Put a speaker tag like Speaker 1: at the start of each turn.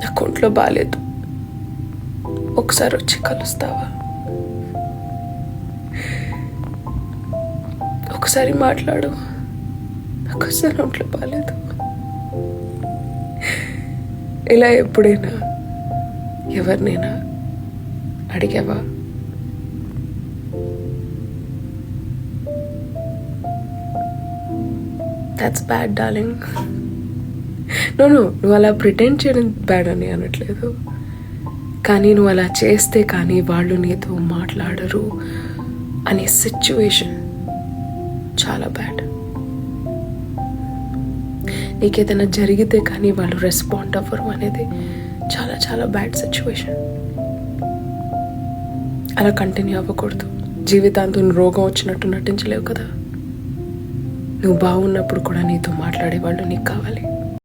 Speaker 1: నాకు ఒంట్లో బాగాలేదు, ఒకసారి వచ్చి కలుస్తావా, ఒకసారి మాట్లాడు, నాకు అసలు ఒంట్లో బాగాలేదు. ఇలా ఎప్పుడైనా ఎవరినైనా అడిగావా? That's bad darling. నువ్వు అలా ప్రిటెండ్ చేయడం బ్యాడ్ అని అనట్లేదు, కానీ నువ్వు అలా చేస్తే కానీ వాళ్ళు నీతో మాట్లాడరు అనే సిచ్యువేషన్ చాలా బ్యాడ్. నీకేదైనా జరిగితే కానీ వాళ్ళు రెస్పాండ్ అవ్వరు అనేది చాలా చాలా బ్యాడ్ సిచ్యువేషన్. అలా కంటిన్యూ అవ్వకూడదు. జీవితాంతం రోగం వచ్చినట్టు నటించలేవు కదా. నువ్వు బాగున్నప్పుడు కూడా నీతో మాట్లాడే వాళ్ళు నీకు కావాలి.